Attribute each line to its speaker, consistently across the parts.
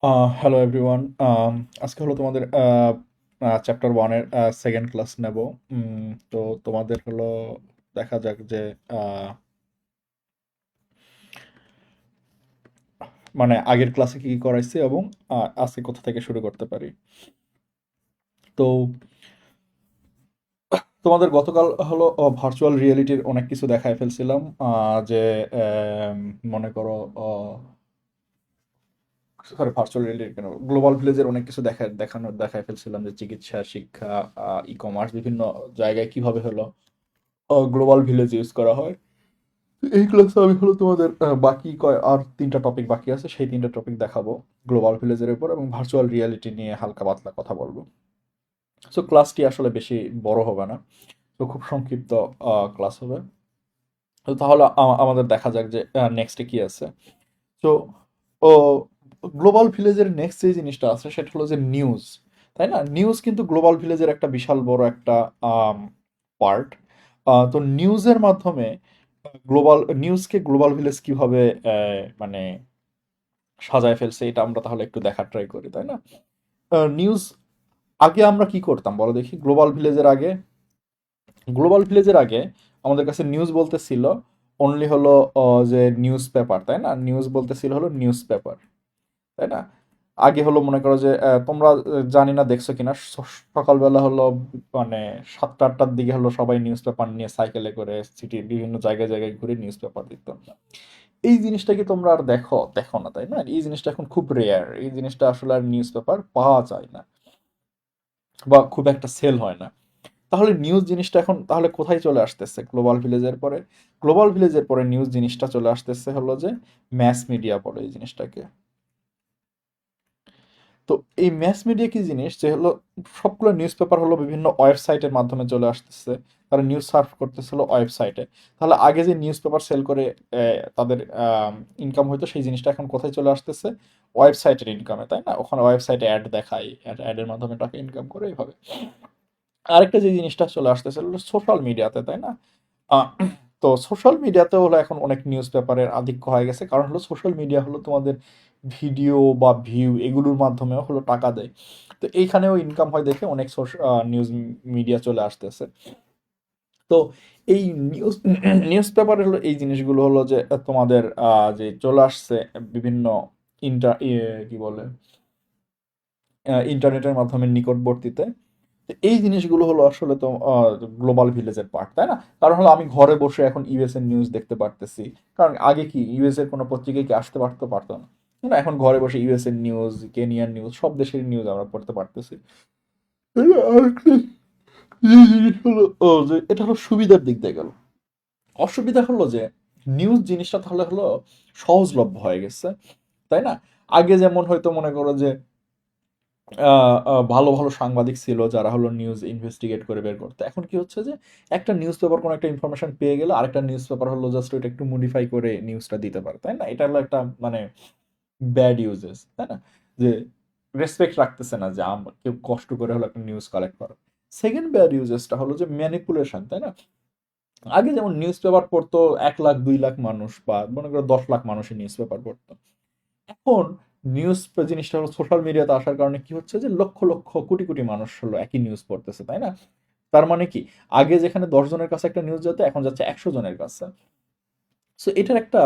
Speaker 1: Hello everyone. আজকে হলো তোমাদের চ্যাপ্টার ওয়ানের সেকেন্ড ক্লাস নেব। তো তোমাদের হলো দেখা যাক যে আহ, মানে আগের ক্লাসে কি কি করাইছি এবং আজকে কোথা থেকে শুরু করতে পারি। তো তোমাদের গতকাল হলো ভার্চুয়াল রিয়েলিটির অনেক কিছু দেখায় ফেলছিলাম। যে আম, মনে করো সরি, ভার্চুয়াল রিয়েলিটি কেন, গ্লোবাল ভিলেজের অনেক কিছু দেখায় ফেলছিলাম, যে চিকিৎসা, শিক্ষা, ই কমার্স বিভিন্ন জায়গায় কিভাবে হলো গ্লোবাল ভিলেজ ইউজ করা হয়। এই ক্লাসে আমি হলো তোমাদের বাকি আর তিনটা টপিক বাকি আছে, সেই তিনটা টপিক দেখাবো গ্লোবাল ভিলেজের উপর, এবং ভার্চুয়াল রিয়ালিটি নিয়ে হালকা পাতলা কথা বলবো। সো ক্লাসটি আসলে বেশি বড় হবে না, তো খুব সংক্ষিপ্ত ক্লাস হবে। তো তাহলে আমাদের দেখা যাক যে নেক্সটে কি আছে। তো ও গ্লোবাল ভিলেজের নেক্সট যে জিনিসটা আছে সেটা হলো যে নিউজ, তাই না? নিউজ কিন্তু গ্লোবাল ভিলেজের একটা বিশাল বড় একটা পার্ট। তো নিউজের মাধ্যমে গ্লোবাল ভিলেজ কিভাবে মানে সাজায় ফেলছে, এটা আমরা তাহলে একটু দেখার ট্রাই করি, তাই না? নিউজ আগে আমরা কি করতাম বলো দেখি। গ্লোবাল ভিলেজের আগে আমাদের কাছে নিউজ বলতে ছিল অনলি হলো যে নিউজ পেপার, তাই না? নিউজ বলতে ছিল হলো নিউজ পেপার, তাই না? আগে হলো মনে করো যে তোমরা জানি না দেখছো কিনা, সকালবেলা হলো মানে 7টা 8টার দিকে হলো সবাই নিউজ পেপার নিয়ে সাইকেলে করে সিটির বিভিন্ন জায়গায় জায়গায় ঘুরে নিউজ পেপার দিত। এই জিনিসটা কি তোমরা আর দেখো? দেখো না, তাই না? এই জিনিসটা এখন খুব রেয়ার, এই জিনিসটা আসলে আর নিউজ পেপার পাওয়া যায় না বা খুব একটা সেল হয় না। তাহলে নিউজ জিনিসটা এখন তাহলে কোথায় চলে আসতেছে? গ্লোবাল ভিলেজের পরে নিউজ জিনিসটা চলে আসতেছে হলো যে ম্যাস মিডিয়া বলে এই জিনিসটাকে। তো এই ম্যাস মিডিয়া কি জিনিস, যে হলো সবগুলো নিউজ পেপার হলো বিভিন্ন ওয়েবসাইটের মাধ্যমে চলে আসতেছে, তারা নিউজ সার্চ করতেছিল ওয়েবসাইটে। তাহলে আগে যে নিউজ পেপার সেল করে তাদের ইনকাম হইতো, সেই জিনিসটা এখন কোথায় চলে আসতেছে? ওয়েবসাইটের ইনকামে, তাই না? ওখানে ওয়েবসাইটে অ্যাড দেখায়, অ্যাডের মাধ্যমে টাকা ইনকাম করে এইভাবে। আরেকটা যে জিনিসটা চলে আসতেছে হলো সোশ্যাল মিডিয়াতে, তাই না? আহ, তো সোশ্যাল মিডিয়াতে হলো এখন অনেক নিউজ পেপারের আধিক্য হয়ে গেছে, কারণ হলো সোশ্যাল মিডিয়া হলো তোমাদের ভিডিও বা ভিউ এগুলোর মাধ্যমেও হলো টাকা দেয়। তো এইখানেও ইনকাম হয় দেখে অনেক নিউজ মিডিয়া চলে আসতেছে। তো এই নিউজ নিউজ পেপার হলো এই জিনিসগুলো হলো যে তোমাদের যে চলে আসছে বিভিন্ন কি বলে ইন্টারনেটের মাধ্যমে নিকটবর্তীতে। তো এই জিনিসগুলো হলো আসলে তো গ্লোবাল ভিলেজের পার্ট, তাই না? কারণ হলো আমি ঘরে বসে এখন ইউএস এর নিউজ দেখতে পারতেছি। কারণ আগে কি ইউএস এর কোনো পত্রিকায় কি আসতে পারতো না? না, এখন ঘরে বসে ইউএস এর নিউজ, কেনিয়ার নিউজ, সব দেশের নিউজ আমরা পড়তে পারতেছি। আরেকটা জিনিস হলো যে এটা হলো সুবিধার দিক দিয়ে গেল। অসুবিধা হলো যে নিউজ জিনিসটা তাহলে হলো সহজলভ্য হয়ে গেছে, তাই না? আগে যেমন হয়তো মনে করো যে ভালো ভালো সাংবাদিক ছিল যারা হলো নিউজ ইনভেস্টিগেট করে বের করতে। এখন কি হচ্ছে যে একটা নিউজ পেপার কোনো একটা ইনফরমেশন পেয়ে গেলে আরেকটা নিউজ পেপার হলো জাস্ট ওইটা একটু মডিফাই করে নিউজটা দিতে পারে, তাই না? এটা হলো একটা মানে ব্যাড ইউজেস, তাই না? যে রেসপেক্ট রাখতেছে না যে কেউ কষ্ট করে হলো একটা নিউজ কালেক্ট করে। সেকেন্ড ব্যাড ইউজেসটা হলো যে ম্যানিপুলেশন, তাই না? আগে যেমন নিউজ পেপার পড়তো 1 লাখ 2 লাখ মানুষ, বা মনে করো 10 লাখ মানুষই নিউজ পেপার পড়তো। এখন নিউজ জিনিসটা হলো সোশ্যাল মিডিয়াতে আসার কারণে কি হচ্ছে যে লক্ষ লক্ষ কোটি কোটি মানুষ হলো একই নিউজ পড়তেছে, তাই না? তার মানে কি, আগে যেখানে 10 জনের কাছে একটা নিউজ যেত, এখন যাচ্ছে 100 জনের কাছে। সো এটার একটা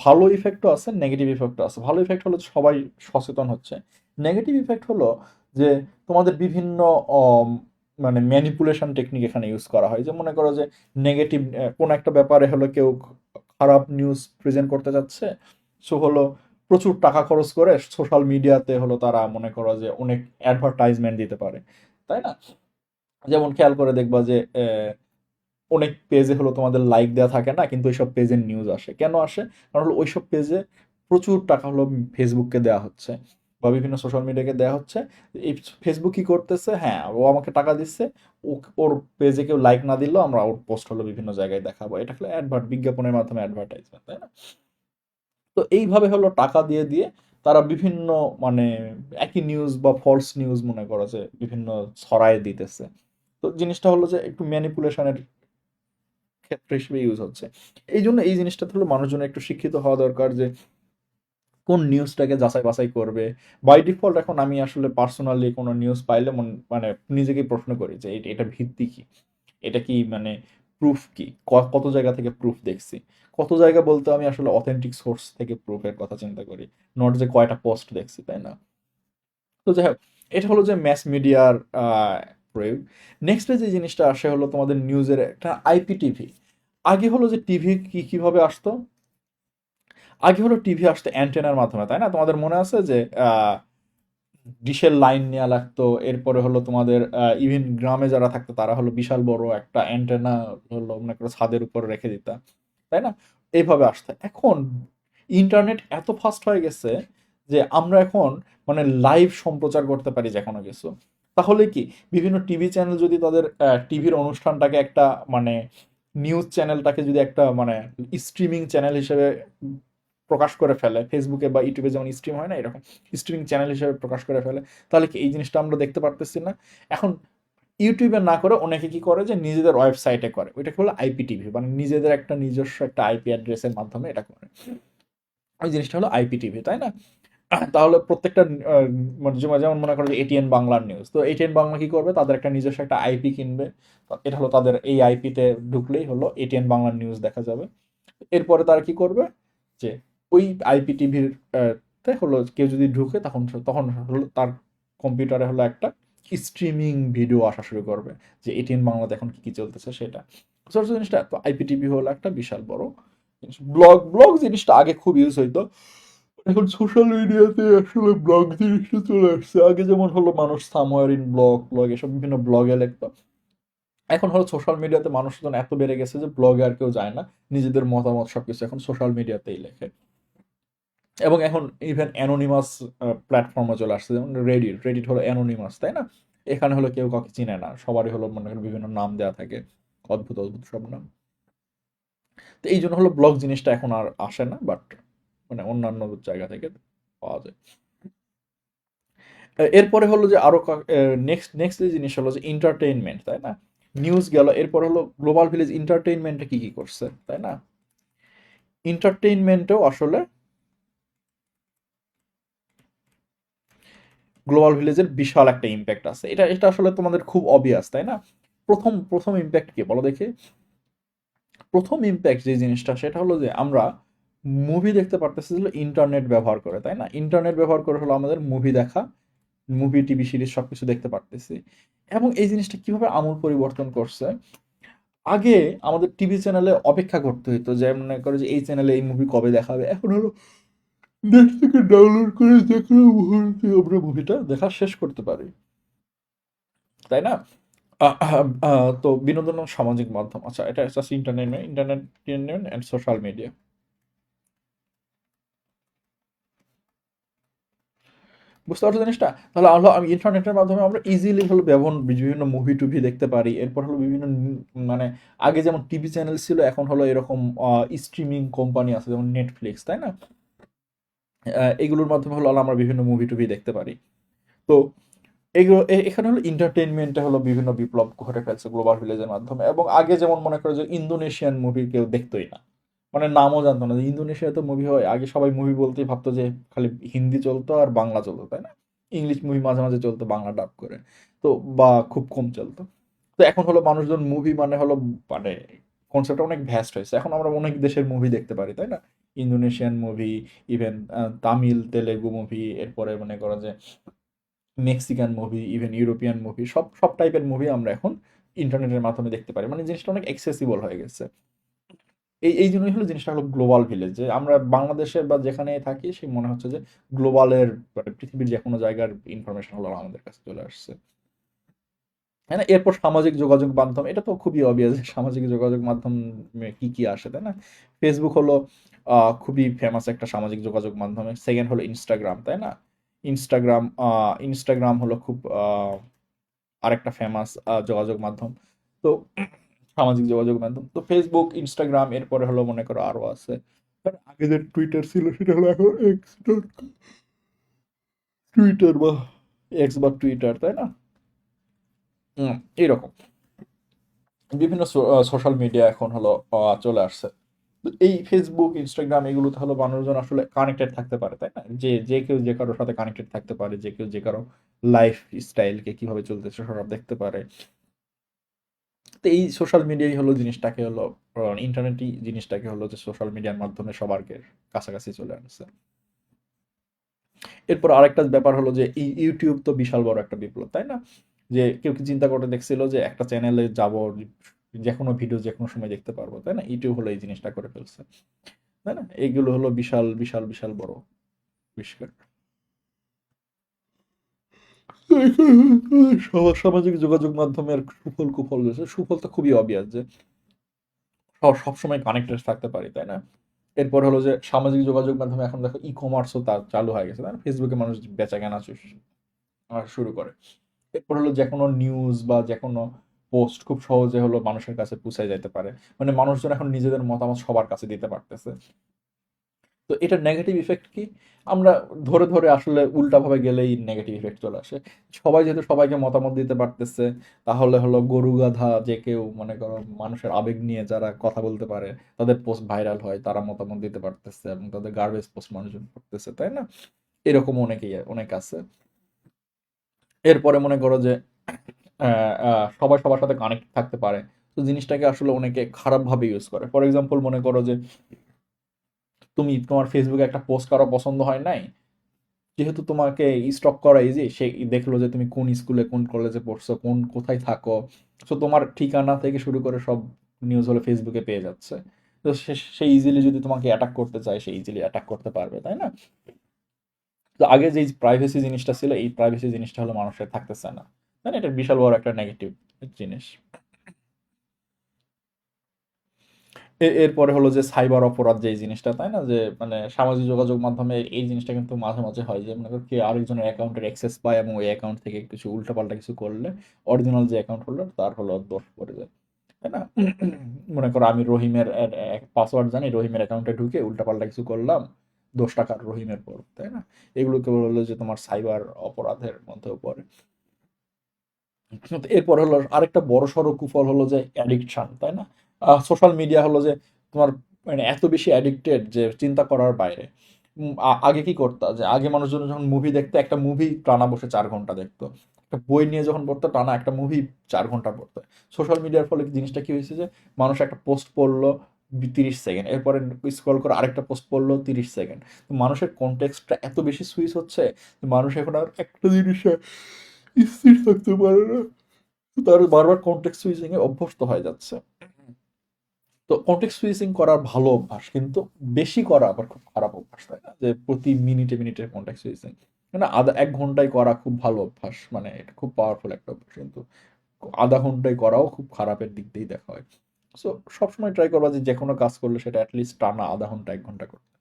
Speaker 1: ভালো ইফেক্টও আছে, নেগেটিভ ইফেক্টও আছে। ভালো ইফেক্ট হলো যে সবাই সচেতন হচ্ছে। নেগেটিভ ইফেক্ট হলো যে তোমাদের বিভিন্ন অম, মানে ম্যানিপুলেশন টেকনিক এখানে ইউজ করা হয়। যে মনে করো যে নেগেটিভ কোন একটা ব্যাপারে হলো কেউ খারাপ নিউজ প্রেজেন্ট করতে যাচ্ছে, সো হলো প্রচুর টাকা খরচ করে সোশ্যাল মিডিয়াতে হলো তারা মনে করো যে অনেক অ্যাডভার্টাইজমেন্ট দিতে পারে, তাই না? যেমন খেয়াল করে দেখবা যে অনেক পেজে হলো তোমাদের লাইক দেওয়া থাকে না, কিন্তু ওইসব পেজের নিউজ আসে। কেন আসে? কারণ হলো ওইসব পেজে প্রচুর টাকা হলো ফেসবুককে দেওয়া হচ্ছে বা বিভিন্ন সোশ্যাল মিডিয়াকে দেওয়া হচ্ছে। এই ফেসবুক কি করতেছে, হ্যাঁ ও আমাকে টাকা দিচ্ছে, ওর পেজে কেউ লাইক না দিলেও আমরা ওর পোস্ট হলো বিভিন্ন জায়গায় দেখাবো। এটা হলো বিজ্ঞাপনের মাধ্যমে অ্যাডভার্টাইজমেন্ট, তাই না? তো এইভাবে হলো টাকা দিয়ে দিয়ে তারা বিভিন্ন মানে একই নিউজ বা ফলস নিউজ মনে করো যে বিভিন্ন ছড়ায় দিতেছে। তো জিনিসটা হলো যে একটু ম্যানিপুলেশনের ক্ষেত্র হিসেবে ইউজ হচ্ছে। এই জন্য এই জিনিসটা হলো মানুষজনের একটু শিক্ষিত হওয়া দরকার, যে কোন নিউজটাকে যাচাই বাছাই করবে। বাই ডিফল্ট এখন আমি আসলে পার্সোনালি কোনো নিউজ পাইলে মানে নিজেকেই প্রশ্ন করি যে এটা ভিত্তি কি, এটা কি মানে প্রুফ কি, কত জায়গা থেকে প্রুফ দেখছি। কত জায়গা বলতে আমি আসলে অথেন্টিক সোর্স থেকে প্রুফের কথা চিন্তা করি, নট যে কয়টা পোস্ট দেখছি, তাই না? তো যাই হোক, এটা হলো যে ম্যাস মিডিয়ার প্রয়োগ। নেক্সটে যে জিনিসটা আসে হলো তোমাদের নিউজের একটা আইপিটিভি। আগে হলো যে টিভি কিভাবে আসতো, আগে হলো টিভি আসতো অ্যান্টেনার মাধ্যমে, তাই না? তোমাদের মনে আছে যে ডিশের লাইন নেওয়া লাগতো, এরপরে হলো তোমাদের ইভেন গ্রামে যারা থাকতো তারা হলো বিশাল বড় একটা অ্যান্টেনা হলো মনে করো ছাদের উপর রেখে দিতাম, তাই না? এইভাবে আসতো। এখন ইন্টারনেট এত ফাস্ট হয়ে গেছে যে আমরা এখন মানে লাইভ সম্প্রচার করতে পারি যে কোনো কিছু। তাহলে কি বিভিন্ন টিভি চ্যানেল যদি তাদের টিভির অনুষ্ঠানটাকে একটা মানে নিউজ চ্যানেলটাকে যদি একটা মানে স্ট্রিমিং চ্যানেল হিসেবে প্রকাশ করে ফেলে, ফেসবুকে বা ইউটিউবে যেমন স্ট্রিম হয় না, এরকম স্ট্রিমিং চ্যানেল হিসেবে প্রকাশ করে ফেলে, তাহলে কি এই জিনিসটা আমরা দেখতে পারতেছি না? এখন ইউটিউবে না করে অনেকে কি করে যে নিজেদের ওয়েবসাইটে করে, ওইটাকে বলে আইপিটিভি, মানে নিজেদের একটা নিজস্ব একটা আইপি অ্যাড্রেসের মাধ্যমে এটা করে। ওই জিনিসটা হলো আইপিটিভি, তাই না? তাহলে প্রত্যেকটা মানে যেমন মনে করো যে এটিএন বাংলার নিউজ, তো এটিএন বাংলা কি করবে, তাদের একটা নিজস্ব একটা আইপি কিনবে। এটা হলো তাদের এই আইপিতে ঢুকলেই হলো এটিএন বাংলার নিউজ দেখা যাবে। এরপরে তারা কি করবে যে ওই আইপিটিভির তে হলো কেউ যদি ঢুকে তখন তখন হলো তার কম্পিউটারে হলো একটা স্ট্রিমিং ভিডিও আসা শুরু করবে যে এটিএন বাংলাতে এখন কি কি চলতেছে সেটা। ছোট জিনিসটা, তো আইপিটিভি হলো একটা বিশাল বড় জিনিস। ব্লগ ব্লগ জিনিসটা আগে খুব ইউজ হইতো, এখন সোশ্যাল মিডিয়াতে আসলে ব্লগ জিনিসটা চলে আসছে। আগে যেমন হলো মানুষ সামওয়্যার ইন ব্লগ ব্লগ এসব বিভিন্ন ব্লগে লিখতো, এখন হলো সোশ্যাল মিডিয়াতে মানুষজন এত বেড়ে গেছে যে ব্লগে আর কেউ যায় না, নিজেদের মতামত সবকিছু এখন সোশ্যাল মিডিয়াতেই লেখে। এবং এখন ইভেন অ্যানোনিমাস প্ল্যাটফর্মে চলে আসছে, যেমন রেডিট। রেডিট হলো অ্যানোনিমাস, তাই না? এখানে হলো কেউ কাউকে চিনে না, সবারই হলো মনে করেন বিভিন্ন নাম দেওয়া থাকে, অদ্ভুত অদ্ভুত সব নাম। তো এই জন্য হলো ব্লগ জিনিসটা এখন আর আসে না, বাট মানে অন্যান্য জায়গা থেকে পাওয়া যায়। এরপরে হলো যে আরো নেক্সট নেক্সট যে জিনিস হলো যে এন্টারটেইনমেন্ট, তাই না? নিউজ গেল, এরপর হলো গ্লোবাল ভিলেজ এন্টারটেইনমেন্টে কি কি করছে, তাই না? এন্টারটেইনমেন্টেও আসলে গ্লোবাল ভিলেজের বিশাল একটা ইম্প্যাক্ট আছে। এটা এটা আসলে তোমাদের খুব অবভিয়াস, তাই না? প্রথম প্রথম ইম্প্যাক্ট কি বলো দেখি। প্রথম ইম্প্যাক্ট যে জিনিসটা সেটা হলো যে আমরা মুভি দেখতে পারতেছি হলো ইন্টারনেট ব্যবহার করে, তাই না? ইন্টারনেট ব্যবহার করে হলো আমাদের মুভি দেখা, মুভি টিভি সিরিজ সবকিছু দেখতে পারতেছি। এবং এই জিনিসটা কিভাবে আমূল পরিবর্তন করছে, আগে আমাদের টিভি চ্যানেলে অপেক্ষা করতে হতো যে মনে করে যে এই চ্যানেলে এই মুভি কবে দেখাবে, এখন হলো নেট থেকে ডাউনলোড করে যে কোনো মুহূর্তে আমরা মুভিটা দেখা শেষ করতে পারি, তাই না? তো বিনোদন ও সামাজিক মাধ্যম, আচ্ছা এটা just internet and social media. বুঝতে পারছো জিনিসটা? তাহলে হলো আমি ইন্টারনেটের মাধ্যমে আমরা ইজিলি হলো ব্যবহার বিভিন্ন মুভি টুভি দেখতে পারি। এরপর হলো বিভিন্ন মানে আগে যেমন টিভি চ্যানেল ছিল, এখন হলো এরকম স্ট্রিমিং কোম্পানি আছে যেমন নেটফ্লিক্স, তাই না? এগুলোর মাধ্যমে হলো আমরা বিভিন্ন মুভি টুভি দেখতে পারি। তো এগুলো এখানে হলো এন্টারটেইনমেন্টে হলো বিভিন্ন বিপ্লব ঘটে ফেলছে গ্লোবাল ভিলেজের মাধ্যমে। এবং আগে যেমন মনে করো যে ইন্দোনেশিয়ান মুভি কেউ দেখতোই না, মানে নামও জানতো না যে ইন্দোনেশিয়াতে মুভি হয়। আগে সবাই মুভি বলতেই ভাবতো যে খালি হিন্দি চলতো আর বাংলা চলতো, তাই না? ইংলিশ মুভি মাঝে মাঝে চলতো বাংলা ডাব করে, তো বা খুব কম চলতো। তো এখন হলো মানুষজন মুভি মানে হলো মানে কনসেপ্টটা অনেক ভ্যাস্ট হয়েছে, এখন আমরা অনেক দেশের মুভি দেখতে পারি, তাই না? Indonesian movie, even Tamil Telugu movie, এরপরে মনে করো যে Mexican movie, even European movie, সব সব টাইপের মুভি আমরা এখন ইন্টারনেটের মাধ্যমে দেখতে পারি। মানে জিনিসটা অনেক অ্যাক্সেসিবল হয়ে গেছে। এই জন্যই হলো জিনিসটা হলো গ্লোবাল ভিলেজ, যে আমরা বাংলাদেশে বা যেখানে থাকি সে মনে হচ্ছে যে গ্লোবালের মানে পৃথিবীর যে কোনো জায়গার ইনফরমেশন হলো আমাদের কাছে চলে আসছে, তাই না? এরপর সামাজিক যোগাযোগ মাধ্যম, এটা তো খুবই অবভিয়াস সামাজিক যোগাযোগ মাধ্যম কি কি আসে, তাই না? ফেসবুক হলো খুবই ফেমাস একটা সামাজিক যোগাযোগ মাধ্যমে। সেকেন্ড হলো ইনস্টাগ্রাম, তাই না? ইনস্টাগ্রাম হলো খুব আরেকটা ফেমাস যোগাযোগ মাধ্যম। তো সামাজিক যোগাযোগ মাধ্যম তো ফেসবুক, ইনস্টাগ্রাম, এরপরে হলো মনে করো আরো আছে। আর আগে যে টুইটার ছিল সেটা হলো এখন এক্স, টুইটার বা এক্স বা টুইটার, তাই না? হুম, এইরকম বিভিন্ন সোশ্যাল মিডিয়া এখন হলো চলে আসছে। এই ফেসবুক, ইনস্টাগ্রাম এগুলোতে হলো মানুষজন আসলে কানেক্টেড থাকতে পারে, তাই না? যে কেউ যে কারোর সাথে কানেক্টেড থাকতে পারে, যে কেউ যে কারো লাইফ স্টাইলকে কিভাবে চলতেছে সব দেখতে পারে। তো এই সোশ্যাল মিডিয়াই হলো জিনিসটাকে হলো, ইন্টারনেটই জিনিসটাকে হলো যে সোশ্যাল মিডিয়ার মাধ্যমে সবারকে কাছাকাছি চলে আসছে। এরপর আরেকটা ব্যাপার হলো যে ইউটিউব তো বিশাল বড় একটা বিপ্লব, তাই না? যে কেউ কি চিন্তা করে দেখছিল যে একটা চ্যানেলে যাব, যে কোনো ভিডিও যে কোনো সময় দেখতে পারবো, তাই না? ইউটিউব হলো এই জিনিসটা করে ফেলছে, তাই না? এইগুলো হলো বিশাল বিশাল বিশাল বড় আবিষ্কার। সামাজিক যোগাযোগ মাধ্যমের সুফল কুফল রয়েছে। সুফল তো খুবই অবভিয়াস যে সবসময় কানেক্টেড থাকতে পারি, তাই না? এরপর হলো যে সামাজিক যোগাযোগ মাধ্যমে এখন দেখো ই কমার্সও তার চালু হয়ে গেছে, তাই না? ফেসবুকে মানুষ বেচা কেনা শুরু করে। এরপর হলো যে কোনো নিউজ বা যে কোনো পোস্ট খুব সহজে হলো মানুষের কাছে পৌঁছায় যেতে পারে। মানে মানুষজন এখন নিজেদের মতামত সবার কাছে দিতে পারতেছে। তো এটার নেগেটিভ ইফেক্ট কি? আমরা ধরে ধরে আসলে উল্টাভাবে গেলেই নেগেটিভ ইফেক্ট চলে আসে। সবাই যেহেতু সবাইকে মতামত দিতে পারতেছে, তাহলে হলো গরু গাধা যে কেউ মনে করো মানুষের আবেগ নিয়ে যারা কথা বলতে পারে, তাদের পোস্ট ভাইরাল হয়, তারা মতামত দিতে পারতেছে এবং তাদের গার্বেজ পোস্ট মানুষজন করতেছে, তাই না? এরকম অনেক আছে। এরপরে মনে করো যে সবাই সবার সাথে কানেক্ট থাকতে পারে। তো জিনিসটাকে আসলে অনেকে খারাপভাবে ইউজ করে। ফর এক্সাম্পল মনে করো যে তুমি তোমার ফেসবুকে একটা পোস্ট কারো পছন্দ হয় নাই, যেহেতু তোমাকে স্টক করা ইজি, সে দেখলো যে তুমি কোন স্কুলে কোন কলেজে পড়ছো, কোথায় থাকো, তো তোমার ঠিকানা থেকে শুরু করে সব নিউজ হলো ফেসবুকে পেয়ে যাচ্ছে। তো সে ইজিলি যদি তোমাকে অ্যাটাক করতে চায়, সে ইজিলি অ্যাটাক করতে পারবে, তাই না? তো আগে যে প্রাইভেসি জিনিসটা ছিল, এই প্রাইভেসি জিনিসটা হলো মানুষের থাকতেছে না, তাই না? এটা বিশাল বড় একটা নেগেটিভ জিনিস। এরপরে হলো যে সাইবার অপরাধ যে এই জিনিসটা, তাই না? যে মানে সামাজিক যোগাযোগ মাধ্যমে এই জিনিসটা কিন্তু মাঝে মাঝে হয় যে মনে করো কেউ আরেকজনের অ্যাকাউন্টের অ্যাক্সেস পায় এবং ওই অ্যাকাউন্ট থেকে কিছু উল্টাপাল্টা কিছু করলে অরিজিনাল যে অ্যাকাউন্ট হোল্ডার তার হলো দোষ পড়ে যায়, তাই না? মনে করো আমি রহিমের পাসওয়ার্ড জানি, রহিমের অ্যাকাউন্টে ঢুকে উল্টাপাল্টা কিছু করলাম, দোষ টাকার রহিমের পর, তাই না? এগুলোকে বললো যে তোমার সাইবার অপরাধের মধ্যেও পড়ে। এরপর হলো আরেকটা বড় সড়ো কুফল হলো যে অ্যাডিকশন, তাই না? সোশ্যাল মিডিয়া হলো যে তোমার মানে এত বেশি অ্যাডিক্টেড যে চিন্তা করার বাইরে। আগে কি করতো যে আগে মানুষজন যখন মুভি দেখতো, একটা মুভি টানা বসে 4 ঘন্টা দেখতো। একটা বই নিয়ে যখন পড়তো টানা একটা মুভি 4 ঘন্টা পড়তো। সোশ্যাল মিডিয়ার ফলে জিনিসটা কি হয়েছে যে মানুষ একটা পোস্ট পড়লো 30 সেকেন্ড, এরপরে স্ক্রল করে আরেকটা পোস্ট পড়লো 30 সেকেন্ড। তো মানুষের কনটেক্সটটা এত বেশি সুইচ হচ্ছে যে মানুষ এখন আর একটা জিনিসে স্থির থাকতে পারে না। তার বারবার কনটেক্সট সুইচিং এ অভ্যস্ত হয়ে যাচ্ছে। তো কনটেক্সট সুইচিং করার ভালো অভ্যাস, কিন্তু বেশি করা আবার খুব খারাপ অভ্যাস, তাই না? যে প্রতি মিনিটে মিনিটে কনটেক্সট সুইচিং, মানে 1 ঘন্টায় করা খুব ভালো অভ্যাস, মানে এটা খুব পাওয়ারফুল একটা অভ্যাস, কিন্তু 0.5 ঘন্টায় করাও খুব খারাপের দিক দিয়েই দেখা হয়। সো সবসময় ট্রাই করবা যে যে কোনো কাজ করলে সেটা অ্যাটলিস্ট টানা 0.5 ঘন্টা 1 ঘন্টা করতে।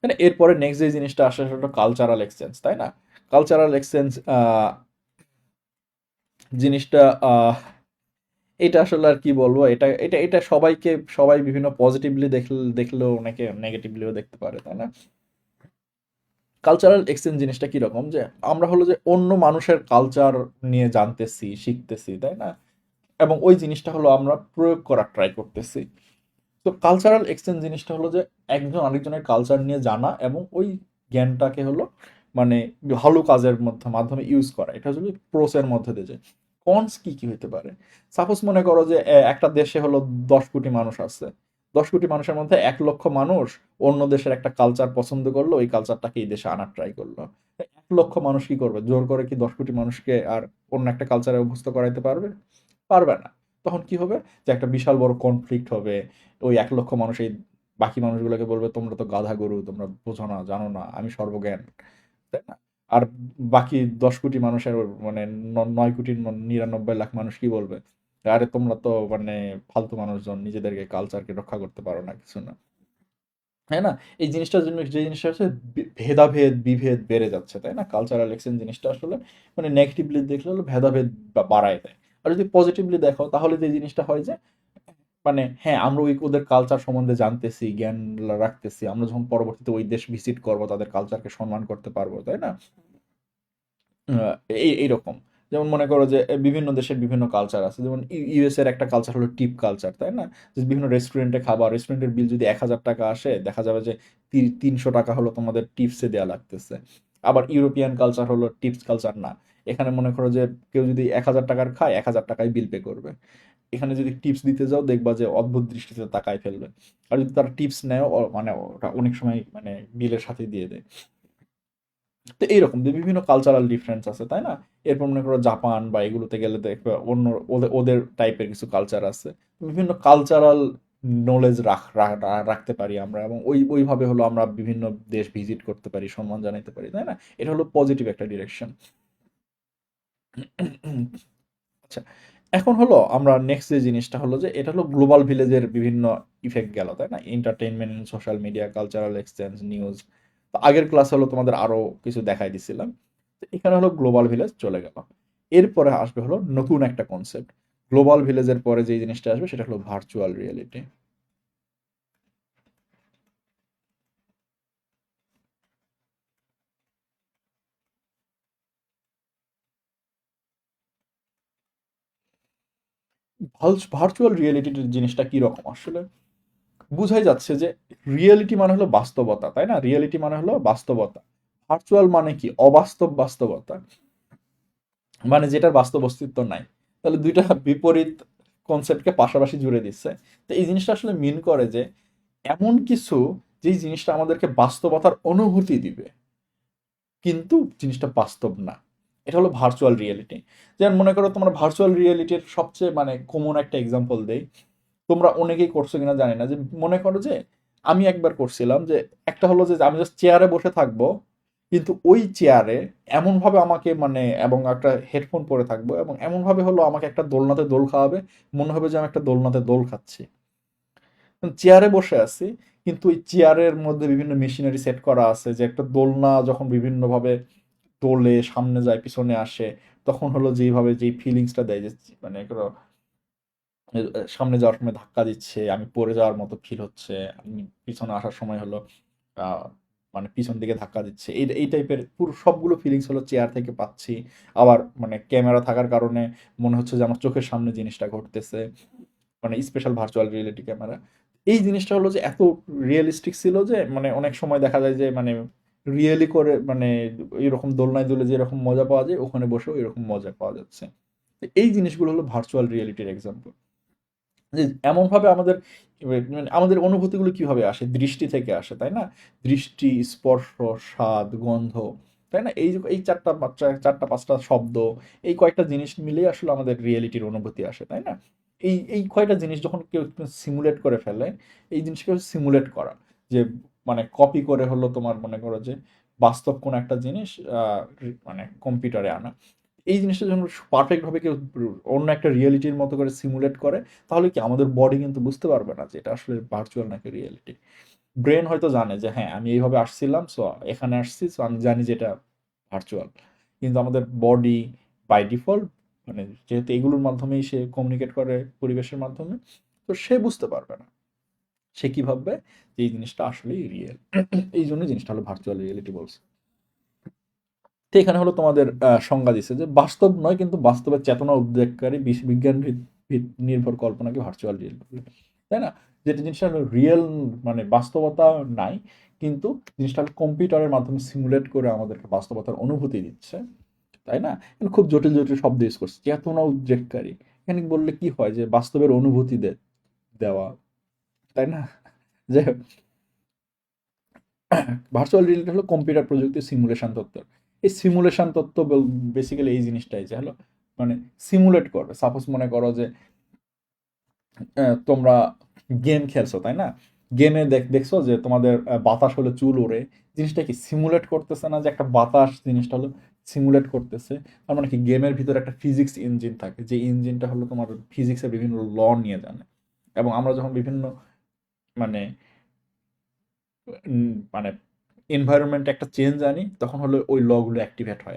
Speaker 1: মানে এরপরে নেক্সট যে জিনিসটা আসে সেটা কালচারাল এক্সচেঞ্জ, তাই না? কালচারাল এক্সচেঞ্জ জিনিসটা এটা আসলে আর কি বলবো, এটা এটা এটা সবাই বিভিন্ন পজিটিভলি দেখলেও অনেকে নেগেটিভলিও দেখতে পারে, তাই না? কালচারাল এক্সচেঞ্জ জিনিসটা কিরকম যে আমরা হলো যে অন্য মানুষের কালচার নিয়ে জানতেছি, শিখতেছি, তাই না? এবং ওই জিনিসটা হলো আমরা প্রয়োগ করার ট্রাই করতেছি। তো কালচারাল এক্সচেঞ্জ জিনিসটা হলো যে একজন আরেকজনের কালচার নিয়ে জানা এবং ওই জ্ঞানটাকে হলো মানে ভালো কাজের মাধ্যমে ইউজ করা, এটা যদি প্রোসের মধ্যে দিয়ে যায়। কনস কি কি হইতে পারে? সাপোজ মনে করো যে একটা দেশে হলো 10 কোটি মানুষ আছে। 10 কোটি মানুষের মধ্যে 1 লক্ষ মানুষ অন্য দেশের একটা কালচার পছন্দ করলো, ওই কালচারটাকে এই দেশে আনার ট্রাই করলো। 1 লক্ষ মানুষ কি করবে? জোর করে কি 10 কোটি মানুষকে আর অন্য একটা কালচারে অভ্যস্ত করাইতে পারবে? পারবে না। তখন কি হবে? যে একটা বিশাল বড় কনফ্লিক্ট হবে। ওই 1 লক্ষ মানুষ এই বাকি মানুষগুলোকে বলবে তোমরা তো গাধা গরু, তোমরা বোঝো না, জানো না, আমি সর্বজ্ঞান, তাই না? আর বাকি 10 কোটি মানুষের মানে 9 কোটি 99 লাখ মানুষ কি বলবে? আরে তোমরা তো মানে ফালতু মানুষজন, নিজেদেরকে কালচারকে রক্ষা করতে পারো না, কিছু না, তাই না? এই জিনিসটার জন্য যে জিনিসটা হচ্ছে ভেদাভেদ বিভেদ বেড়ে যাচ্ছে, তাই না? কালচারাল এক্সচেঞ্জ জিনিসটা আসলে মানে নেগেটিভলি দেখলে হলো ভেদাভেদ বাড়ায় দেয়। আর যদি পজিটিভলি দেখো তাহলে যে জিনিসটা হয় যে মানে হ্যাঁ, আমরা ওদের কালচার সম্বন্ধে জানতেছি, জ্ঞান রাখতেছি। আমরা যখন পরবর্তীতে ওই দেশ ভিজিট করব তাদের কালচারকে সম্মান করতে পারবো, তাই না? আ এইরকম। যেমন মনে করো যে বিভিন্ন দেশের বিভিন্ন কালচার আছে, যেমন ইউএস এর একটা কালচার হলো টিপ কালচার, তাই না? যে বিভিন্ন রেস্টুরেন্টে খাবার, রেস্টুরেন্টের বিল যদি 1,000 টাকা আসে, দেখা যাবে যে 300 টাকা হলো তোমাদের টিপসে দেওয়া লাগতেছে। আবার ইউরোপিয়ান কালচার হলো টিপস কালচার না। এখানে মনে করো যে কেউ যদি 1,000 টাকার খায়, 1,000 টাকায় বিল পে করবে। এখানে যদি টিপস দিতে যাও, দেখবা যে অদ্ভুত দৃষ্টিতে তাকায় ফেলবে। আর যদি তারা টিপস নেয়, মানে ওটা অনেক সময় মানে বিলের সাথে দিয়ে দেয়। তো এইরকম যে বিভিন্ন কালচারাল ডিফারেন্স আছে, তাই না? এরপর মনে করো জাপান বা এগুলোতে গেলে দেখবে অন্য ওদের ওদের টাইপের কিছু কালচার আছে। বিভিন্ন কালচারাল নলেজ রাখতে পারি আমরা, এবং ওইভাবে হলো আমরা বিভিন্ন দেশ ভিজিট করতে পারি, সম্মান জানাতে পারি, তাই না? এটা হলো পজিটিভ একটা ডিরেকশন। আচ্ছা, এখন হলো আমরা নেক্সট যে জিনিসটা হলো যে এটা হলো গ্লোবাল ভিলেজের বিভিন্ন ইফেক্ট গেল, তাই না? Entertainment, social media, cultural exchange, news. তো আগের ক্লাস হলো তোমাদের আরো কিছু দেখাই দিছিলাম। তো এখানে হলো গ্লোবাল ভিলেজ চলে গেল। এরপরে আসবে হলো নতুন একটা কনসেপ্ট। গ্লোবাল ভিলেজের পরে যে জিনিসটা আসবে সেটা হলো ভার্চুয়াল রিয়েলিটি। ভার্চুয়াল রিয়েলিটির জিনিসটা কি রকম আসলে? বুঝাই যাচ্ছে যে রিয়েলিটি মানে হলো বাস্তবতা, তাই না? রিয়েলিটি মানে হলো বাস্তবতা। ভার্চুয়াল মানে কি? অবাস্তব বাস্তবতা, মানে যেটার বাস্তব অস্তিত্ব নাই। তাহলে দুইটা বিপরীত কনসেপ্টকে পাশাপাশি জুড়ে দিচ্ছে। তো এই জিনিসটা আসলে মিন করে যে এমন কিছু, যেই জিনিসটা আমাদেরকে বাস্তবতার অনুভূতি দিবে, কিন্তু জিনিসটা বাস্তব না। এটা হলো ভার্চুয়াল রিয়েলিটি। যেমন মনে করো, তোমরা ভার্চুয়াল রিয়েলিটির সবচেয়ে মানে কমন একটা এক্সাম্পল দেই। তোমরা অনেকেই করছো কিনা জানি না, যে মনে করো যে আমি একবার করছিলাম যে একটা হলো যে আমি জাস্ট চেয়ারে বসে থাকবো, কিন্তু ওই চেয়ারে এমনভাবে আমাকে মানে, এবং একটা হেডফোন পরে থাকবো, এবং এমনভাবে হলো আমাকে একটা দোলনাতে দোল খাওয়াবে, মনে হবে যে আমি একটা দোলনাতে দোল খাচ্ছি। চেয়ারে বসে আছি, কিন্তু ওই চেয়ারের মধ্যে বিভিন্ন মেশিনারি সেট করা আছে, যে একটা দোলনা যখন বিভিন্নভাবে দোলে, সামনে যায় পিছনে আসে, তখন হলো যেইভাবে যেই ফিলিংসটা দেয়, যে মানে সামনে যাওয়ার সময় ধাক্কা দিচ্ছে, আমি পড়ে যাওয়ার মতো ফিল হচ্ছে, আমি পিছনে আসার সময় হলো আহ, মানে পিছন দিকে ধাক্কা দিচ্ছে, এই এই টাইপের পুরো সবগুলো ফিলিংস হলো চেয়ার থেকে পাচ্ছি। আবার মানে ক্যামেরা থাকার কারণে মনে হচ্ছে যে আমার চোখের সামনে জিনিসটা ঘটতেছে, মানে স্পেশাল ভার্চুয়াল রিয়েলিটি ক্যামেরা। এই জিনিসটা হলো যে এত রিয়েলিস্টিক ছিল যে মানে অনেক সময় দেখা যায় যে মানে রিয়েলি করে মানে এরকম দোলনায় দুলে যে এরকম মজা পাওয়া যায়, ওখানে বসেও এরকম মজা পাওয়া যাচ্ছে। তো এই জিনিসগুলো হলো ভার্চুয়াল রিয়েলিটির এক্সাম্পল। যে এমনভাবে আমাদের মানে আমাদের অনুভূতিগুলো কিভাবে আসে? দৃষ্টি থেকে আসে, তাই না? দৃষ্টি, স্পর্শ, স্বাদ, গন্ধ, তাই না? এই যে এই 4টা 5টা শব্দ, এই কয়েকটা জিনিস মিলিয়ে আসলে আমাদের রিয়েলিটির অনুভূতি আসে, তাই না? এই কয়টা জিনিস যখন কেউ সিমুলেট করে ফেলে, এই জিনিসকে সিমুলেট করা, যে মানে কপি করে হলো তোমার মনে করো যে বাস্তব কোনো একটা জিনিস মানে কম্পিউটারে আনা। এই জিনিসটা যখন পারফেক্ট ভাবে কেউ অন্য একটা রিয়েলিটির মতো করে সিমুলেট করে, তাহলে কি আমাদের বডি কিন্তু বুঝতে পারবে না যে এটা আসলে ভার্চুয়াল নাকি রিয়েলিটি। ব্রেন হয়তো জানে যে হ্যাঁ আমি এইভাবে আসছিলাম, সো এখানে আসছি, সো আমি জানি যে এটা ভার্চুয়াল। কিন্তু আমাদের বডি বাই ডিফল্ট, মানে যেহেতু এগুলোর মাধ্যমেই সে কমিউনিকেট করে পরিবেশের মাধ্যমে, তো সে বুঝতে পারবে না। সে কি ভাববে যে এই জিনিসটা আসলেই রিয়েল। এই জন্য জিনিসটা হলো ভার্চুয়াল রিয়েলিটি বলছে। তো এখানে হলো তোমাদের সংজ্ঞা দিচ্ছে যে বাস্তব নয়, কিন্তু বাস্তবের চেতনা উদ্রেককারী বিজ্ঞান নির্ভর কল্পনাকে ভার্চুয়াল রিয়েল বলে, তাই না? যেটা জিনিসটা হলো রিয়েল, মানে বাস্তবতা নাই, কিন্তু জিনিসটা হলো কম্পিউটারের মাধ্যমে সিমুলেট করে আমাদেরকে বাস্তবতার অনুভূতি দিচ্ছে, তাই না? কিন্তু খুব জটিল জটিল শব্দ ইউজ করছে, চেতনা উদ্রেককারী। এখানে বললে কি হয়, যে বাস্তবের অনুভূতি দেওয়া, তাই না? যে ভার্চুয়াল রিয়েলিটি হলো কম্পিউটার প্রযুক্তির সিমুলেশন তত্ত্ব। এই সিমুলেশন তত্ত্ব বেসিক্যালি এই জিনিসটাই, যে হলো মানে সিমুলেট করবে। সাপোজ মনে করো যে তোমরা গেম খেলছো, তাই না? গেমে দেখছো যে তোমাদের বাতাস হলো চুল ওড়ে। জিনিসটা কি সিমুলেট করতেছে না, যে একটা বাতাস জিনিসটা হলো সিমুলেট করতেছে? তার মানে কি গেমের ভিতরে একটা ফিজিক্স ইঞ্জিন থাকে, যে ইঞ্জিনটা হলো তোমার ফিজিক্সের বিভিন্ন ল নিয়ে জানে। এবং আমরা যখন বিভিন্ন মানে মানে এনভায়রনমেন্টে একটা চেঞ্জ আনি, তখন হলো ওই ল গুলো অ্যাক্টিভেট হয়,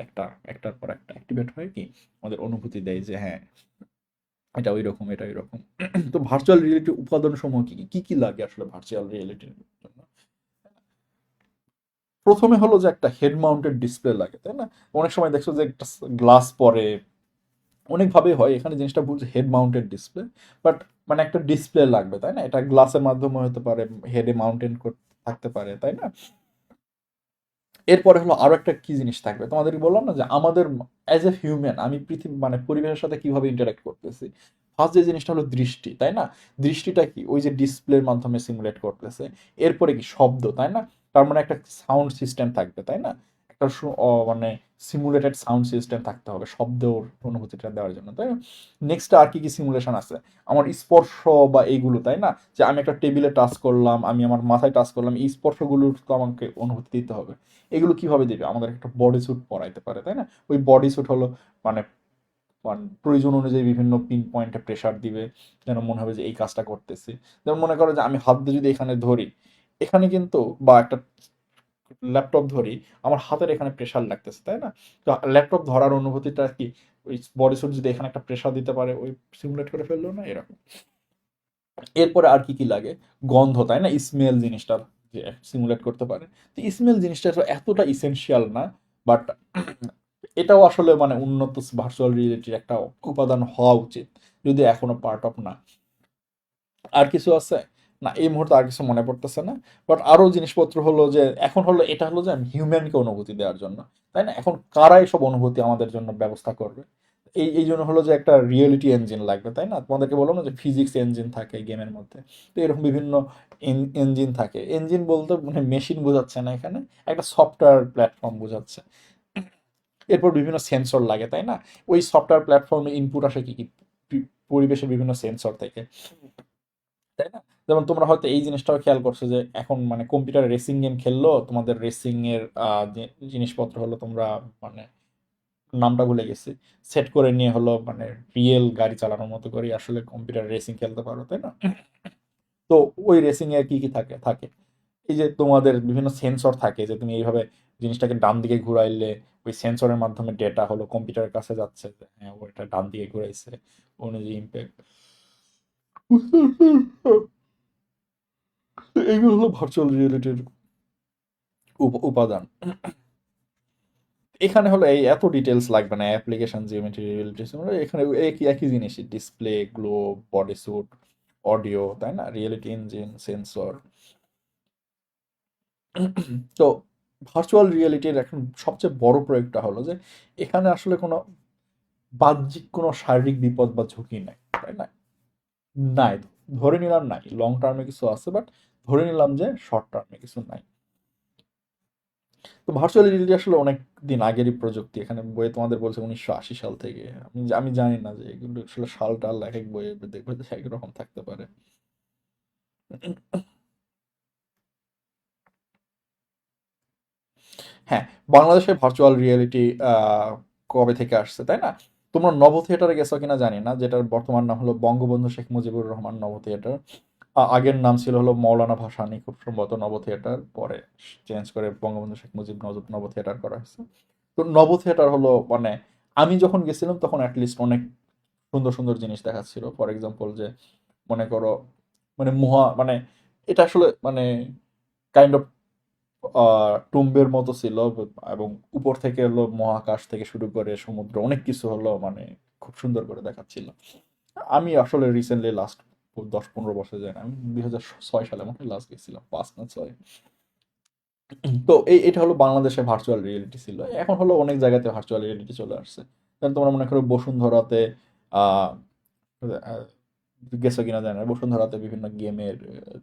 Speaker 1: একটার পর একটা অ্যাক্টিভেট হয়, কি আমাদের অনুভূতি দেয় যে হ্যাঁ এটা ওই রকম, এটা ওই রকম। তো ভার্চুয়াল রিয়েলিটি উপাদান সমূহ কি কি কি লাগে আসলে ভার্চুয়াল রিয়েলিটির জন্য? প্রথমে হলো যে একটা হেড মাউন্টেড ডিসপ্লে লাগে, তাই না? অনেক সময় দেখছো যে একটা গ্লাস পরে, অনেকভাবেই হয় এখানে জিনিসটা বুঝছে হেড মাউন্টেড ডিসপ্লে, বাট মানে একটা ডিসপ্লে লাগবে তাই না, এটা গ্লাসের মাধ্যমে হতে পারে, হেডে মাউন্টেন থাকতে পারে তাই না। এরপরে হলো আরো একটা কি জিনিস থাকবে, তোমাদেরকে বললাম না যে আমাদের অ্যাজ এ হিউম্যান আমি পৃথিবী মানে পরিবেশের সাথে কিভাবে ইন্টারাক্ট করতেছি। ফার্স্ট যে জিনিসটা হলো দৃষ্টি তাই না, দৃষ্টিটা কি ওই যে ডিসপ্লের মাধ্যমে সিমুলেট করতেছে। এরপরে কি শব্দ তাই না, তার মানে একটা সাউন্ড সিস্টেম থাকবে তাই না, একটা মানে সিমুলেটেড সাউন্ড সিস্টেম থাকতে হবে শব্দর অনুভূতিটা দেওয়ার জন্য তাই না। নেক্সট আর কি কি সিমুলেশন আছে, আমার স্পর্শ বা এইগুলো তাই না, যে আমি একটা টেবিলে টাচ করলাম, আমি আমার মাথায় টাচ করলাম, এই স্পর্শগুলোর তো আমাকে অনুভূতি দিতে হবে। এগুলো কিভাবে দিবে, আমাদের একটা বডি স্যুট পরাইতে পারে তাই না, ওই বডি স্যুট হলো মানে প্রয়োজন অনুযায়ী বিভিন্ন পিন পয়েন্টে প্রেসার দিবে, যেন মনে হবে যে এই কাজটা করতেছি। যেমন মনে করো যে আমি হাত দিয়ে যদি এখানে ধরি, এখানে কিন্তু বা একটা ল্যাপটপ ধরি, আমার হাতের এখানে প্রেসার লাগতেছে তাই না, তো ল্যাপটপ ধরার অনুভূতিটা কি ওই বডি স্যুট যদি এখানে একটা প্রেসার দিতে পারে ওই সিমুলেট করে ফেললো না এরকম। এরপরে আর কি কি লাগে, গন্ধ তাই না, স্মেল জিনিসটা যে সিমুলেট করতে পারে। তো স্মেল জিনিসটা তো এতটা ইসেনশিয়াল না, বাট এটাও আসলে মানে উন্নত ভার্চুয়াল রিয়েলিটির একটা উপাদান হওয়া উচিত, যদি এখনো পার্ট অফ না। আর কিছু আছে না এই মুহূর্তে আর কিছু মনে পড়তেছে না, বাট আরো জিনিসপত্র হলো যে এখন হলো এটা হলো যে হিউম্যানকে অনুভূতি দেওয়ার জন্য তাই না, এখন কারা এসব অনুভূতি আমাদের জন্য ব্যবস্থা করবে। এই জন্য হলো যে একটা রিয়েলিটি এঞ্জিন লাগবে তাই না, তোমাদেরকে বললাম না যে ফিজিক্স এঞ্জিন থাকে গেমের মধ্যে, তো এরকম বিভিন্ন এঞ্জিন থাকে। এঞ্জিন বলতে মানে মেশিন বোঝাচ্ছে না এখানে, একটা সফটওয়্যার প্ল্যাটফর্ম বোঝাচ্ছে। এরপর বিভিন্ন সেন্সর লাগে তাই না, ওই সফটওয়্যার প্ল্যাটফর্মে ইনপুট আসে কি কি পরিবেশের বিভিন্ন সেন্সর থেকে তাই না। যেমন তোমরা হয়তো এই জিনিসটাও খেয়াল করছো যে এখন মানে কম্পিউটার রেসিং গেম খেললো, তোমাদের রেসিং এর জিনিসপত্র হলো তোমরা মানে নামটা ভুলে গেছি, সেট করে নিয়ে হলো মানে রিয়েল গাড়ি চালানোর মতো করে আসলে কম্পিউটার রেসিং খেলতে পারো তাই না। তো ওই রেসিং এর কি কি থাকে থাকে এই যে তোমাদের বিভিন্ন সেন্সর থাকে, যে তুমি এইভাবে জিনিসটাকে ডান দিকে ঘুরাইলে ওই সেন্সরের মাধ্যমে ডেটা হলো কম্পিউটারের কাছে যাচ্ছে যে হ্যাঁ ওটা ডান দিকে ঘুরাইছে, অনুযায়ী ইম্প্যাক্ট। এইগুলো হলো ভার্চুয়াল রিয়েলিটির উপাদান। এখানে হলো এই এত ডিটেলস লাগবে না, অ্যাপ্লিকেশন জিওমেট্রি রিয়েলিটি এখানে একই একই জিনিসই, display, globe, body sweet, audio তাই না, রিয়েলিটি ইঞ্জিন, সেন্সর। তো ভার্চুয়াল রিয়েলিটির এখন সবচেয়ে বড় প্রয়োগটা হলো যে এখানে আসলে কোনো বাহ্যিক কোনো শারীরিক বিপদ বা ঝুঁকি নাই তাই না, নাই, ধরে নিলাম নাই, লং টার্মে কিছু আছে বাট ধরে নিলাম যে শর্ট টার্মে কিছু নাই। তো ভার্চুয়াল রিয়েলিটি আসলে অনেক দিন আগেরই প্রযুক্তি, এখানে বইয়ে তোমাদের বলছে 1980 সাল থেকে, আমি আমি জানি না যে এগুলো আসলে সাল টাল এক এক বইয়ে দেখবে যে এক রকম থাকতে পারে। হ্যাঁ, বাংলাদেশে ভার্চুয়াল রিয়েলিটি কবে থেকে আসছে তাই না। তোমরা নব থিয়েটারে গেছো কিনা জানি না, যেটার বর্তমান নাম হলো বঙ্গবন্ধু শেখ মুজিবুর রহমান নব থিয়েটার। আগের নাম ছিল হলো মৌলানা ভাসানী, খুব সম্ভবত নব থিয়েটার, পরে চেঞ্জ করে বঙ্গবন্ধু শেখ মুজিব নব থিয়েটার করা হয়েছে। তো নব থিয়েটার হলো মানে আমি যখন গেছিলাম তখন অ্যাটলিস্ট অনেক সুন্দর সুন্দর জিনিস দেখাচ্ছিল। ফর এক্সাম্পল যে মনে করো মানে মানে এটা আসলে মানে কাইন্ড অফ টুম্বের মতো ছিল, এবং উপর থেকে হলো মহাকাশ থেকে শুরু করে সমুদ্র অনেক কিছু হলো মানে খুব সুন্দর করে দেখাচ্ছিল। আমি আসলে রিসেন্টলি লাস্ট 10-15 বছর যায় না, আমি 2006 সালে মনে হয় লাস্ট গেছিলাম, 5 না 6। তো এটা হলো বাংলাদেশে ভার্চুয়াল রিয়েলিটি ছিল, এখন হলো অনেক জায়গাতে ভার্চুয়াল রিয়েলিটি চলে আসছে। কারণ তোমরা মনে করো বসুন্ধরাতে আহ আহ, গেছো কিনা জানি না, বসুন্ধরাতে বিভিন্ন গেমের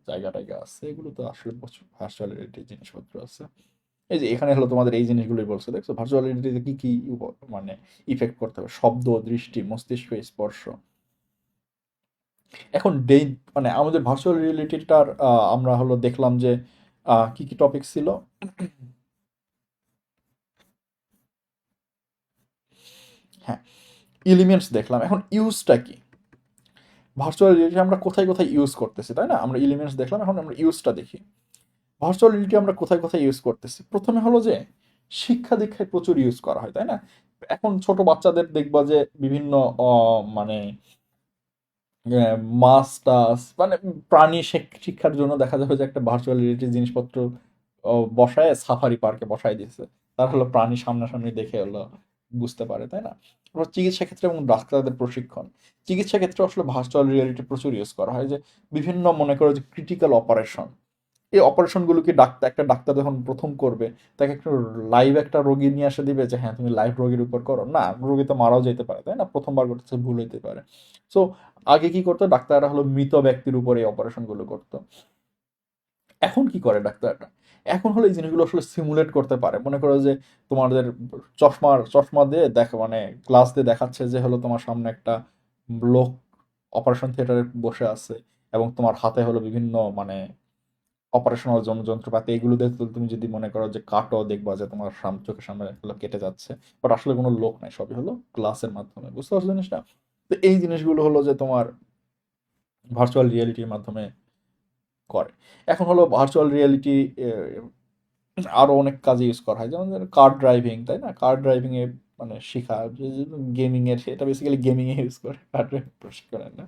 Speaker 1: জায়গা টায়গা আছে, এগুলো তো আসলে ভার্চুয়াল রিয়েলিটি জিনিসপত্র আছে। এই যে এখানে হলো তোমাদের এই জিনিসগুলোই বলছে, দেখছো ভার্চুয়াল রিয়েলিটিতে কি কি মানে ইফেক্ট করতে হবে, শব্দ, দৃষ্টি, মস্তিষ্ক, স্পর্শ। এখন মানে আমাদের ভার্চুয়াল রিয়েলিটিটার আমরা হলো দেখলাম যে কি কি টপিক ছিল। হ্যাঁ, এলিমেন্টস দেখলাম, এখন ইউজটা কি, ভার্চুয়াল রিয়েলিটি আমরা কোথায় কোথায় ইউজ করতেছি তাই না, আমরা এলিমেন্টস দেখলাম, এখন আমরা ইউজটা দেখি। ভার্চুয়াল রিয়েলিটি আমরা কোথায় কোথায় ইউজ করতেছি, প্রথমে হলো যে শিক্ষা দীক্ষায় প্রচুর ইউজ করা হয় তাই না। এখন ছোট বাচ্চাদের দেখবা যে বিভিন্ন মানে মাছ টাছ মানে প্রাণী শিক্ষার জন্য দেখা যাবে যে একটা ভার্চুয়াল রিয়েলিটি জিনিসপত্র বসায় সাফারি পার্কে বসায় দিয়েছে, তার হলো প্রাণী সামনাসামনি দেখে হলো বুঝতে পারে, তাই না? আবার চিকিৎসা ক্ষেত্রে এবং ডাক্তারদের প্রশিক্ষণ। চিকিৎসা ক্ষেত্রে আসলে ভার্চুয়াল রিয়ালিটি প্রচুর ইউজ করা হয়, যে বিভিন্ন মনে করো যে ক্রিটিক্যাল অপারেশন, এই অপারেশনগুলো কি একটা ডাক্তার যখন প্রথম করবে, তাকে একটা লাইভ একটা রোগী নিয়ে এসে দিবে যে হ্যাঁ তুমি লাইভ রোগীর উপর করো? না, রোগী তো মারাও যেতে পারে, তাই না? প্রথমবার করতেছে, ভুল হইতে পারে। সো আগে কি করতো ডাক্তাররা, হলো মৃত ব্যক্তির উপরে এই অপারেশনগুলো করতো। এখন কি করে ডাক্তাররা? এখন হলো এই জিনিসগুলো আসলে সিমুলেট করতে পারে। মনে করো যে তোমাদের চশমা দিয়ে দেখা, মানে গ্লাস দিয়ে দেখাচ্ছে যে হলো তোমার সামনে একটা লোক অপারেশন থিয়েটারে বসে আছে, এবং তোমার হাতে হলো বিভিন্ন মানে অপারেশনাল যন্ত্রপাতি, এগুলো দিয়ে তুমি যদি মনে করো যে কাটো, দেখবা যে তোমার চোখের সামনে হলো কেটে যাচ্ছে, বাট আসলে কোনো লোক নাই, সবই হলো গ্লাসের মাধ্যমে। বুঝতে পারছো জিনিসটা? তো এই জিনিসগুলো হলো যে তোমার ভার্চুয়াল রিয়েলিটির মাধ্যমে করে। এখন হলো ভার্চুয়াল রিয়েলিটি আরো অনেক কাজে ইউজ করা হয়, যেমন কার ড্রাইভিং, তাই না? কার ড্রাইভিং এ মানে শেখা, গেমিং এর, এটা বেসিক্যালি গেমিং এ ইউজ করে, কার ড্রাইভিং প্রশিক্ষণ না।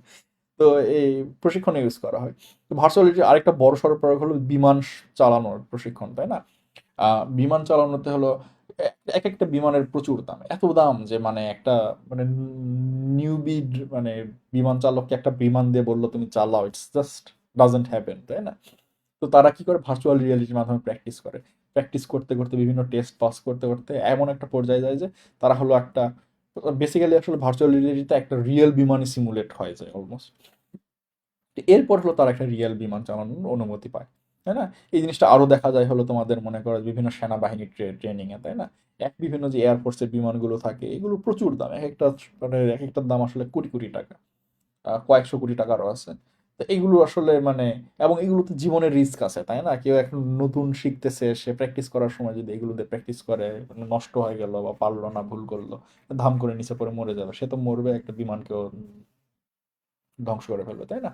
Speaker 1: তো এই প্রশিক্ষণে ইউজ করা হয়। তো ভার্চুয়াল রিয়েলিটির আরেকটা বড় সড়ো প্রয়োগ হলো বিমান চালানোর প্রশিক্ষণ, তাই না? বিমান চালানোতে হলো এক একটা বিমানের প্রচুর দাম, এত দাম যে মানে একটা মানে নিউবি মানে বিমান চালককে একটা বিমান দিয়ে বললো তুমি চালাও, ইটস জাস্ট ডাজন্ট হ্যাপেন, তাই না? তো তারা কি করে, ভার্চুয়াল রিয়েলিটির মাধ্যমে প্র্যাকটিস করে। প্র্যাকটিস করতে করতে বিভিন্ন টেস্ট পাস করতে করতে এমন একটা পর্যায়ে যায় যে তারা হলো একটা, বেসিক্যালি আসলে ভার্চুয়াল রিয়েলিটিতে একটা রিয়েল বিমানই সিমুলেট হয়ে যায় অলমোস্ট। এরপর হলো তারা একটা রিয়েল বিমান চালানোর অনুমতি পায়, তাই না? এই জিনিসটা আরো দেখা যায় হলো তোমাদের মনে করো বিভিন্ন সেনাবাহিনীর ট্রেনিং এ, তাই না? বিভিন্ন যে এয়ারফোর্সের বিমানগুলো থাকে, এগুলো প্রচুর দাম, এক একটা মানে এক একটার দাম আসলে কোটি কোটি টাকা, কয়েকশো কোটি টাকারও আছে। তো এগুলো আসলে মানে, এবং এগুলোতে জীবনের রিস্ক আছে, তাই না? কেউ এখন নতুন শিখতেছে, সে প্র্যাকটিস করার সময় যদি এগুলোতে প্র্যাকটিস করে, মানে নষ্ট হয়ে গেল বা পারলো না, ভুল করলো, ধাম করে নিচে পড়ে মরে যাবে, সে তো মরবে, একটা বিমানকেও ধ্বংস করে ফেলবে, তাই না?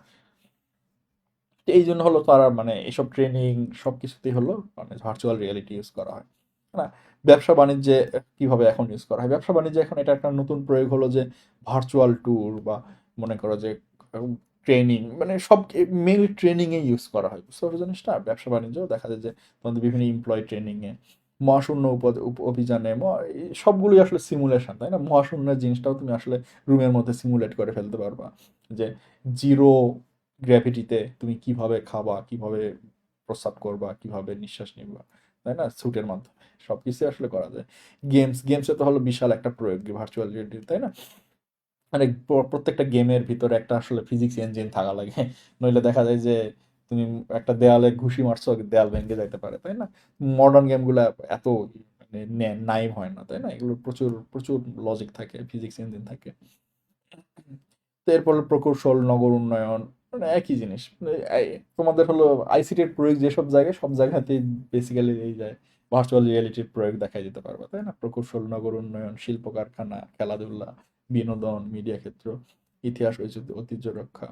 Speaker 1: তো এই জন্য হলো তারা মানে এইসব ট্রেনিং সবকিছুতেই হলো মানে ভার্চুয়াল রিয়েলিটি ইউজ করা হয়, না? ব্যবসা বাণিজ্যে কিভাবে এখন ইউজ করা হয়? ব্যবসা বাণিজ্যে এখন এটা একটা নতুন প্রয়োগ হলো যে ভার্চুয়াল ট্যুর, বা মনে করো যে ট্রেনিং, মানে সব মেইনলি ট্রেনিং এ ইউজ করা হয়। বুঝতে পারছো জিনিসটা? ব্যবসা বাণিজ্য দেখা যায় যে তোমাদের বিভিন্ন এমপ্লয় ট্রেনিং এ, মহাশূন্য অভিযানে, এই সবগুলোই আসলে সিমুলেশন, তাই না? মহাশূন্যের জিনিসটাও তুমি আসলে রুমের মধ্যে সিমুলেট করে ফেলতে পারবা, যে জিরো গ্র্যাভিটিতে তুমি কিভাবে খাবা, কিভাবে প্রস্রাব করবা, কিভাবে নিঃশ্বাস নিবা, তাই না? স্যুটের মাধ্যমে সবকিছু আসলে করা যায়। গেমসে তো হলো বিশাল একটা প্রয়োগ ভার্চুয়াল রিয়েলিটি, তাই না? মানে প্রত্যেকটা গেমের ভিতরে একটা আসলে ফিজিক্স ইঞ্জিন থাকা লাগে, নইলে দেখা যায় যে তুমি একটা দেয়ালে ঘুষি মারছো, দেয়াল ভেঙে যাইতে পারে, তাই না? মডার্ন গেমগুলো এত মানে নাইম হয় না, তাই না? এগুলো প্রচুর প্রচুর লজিক থাকে, ফিজিক্স ইঞ্জিন থাকে। তো এরপর প্রকৌশল, নগর উন্নয়ন, মানে একই জিনিস। মানে তোমাদের হলো আইসিটির প্রয়োগ যেসব জায়গায়, সব জায়গাতেই বেসিক্যালি এই যায় ভার্চুয়াল রিয়েলিটির প্রয়োগ দেখা যেতে পারবে, তাই না? প্রকৌশল, নগর উন্নয়ন, শিল্প কারখানা, খেলাধুলা, বিনোদন, মিডিয়া ক্ষেত্র, ইতিহাস, ঐতিহ্য রক্ষা।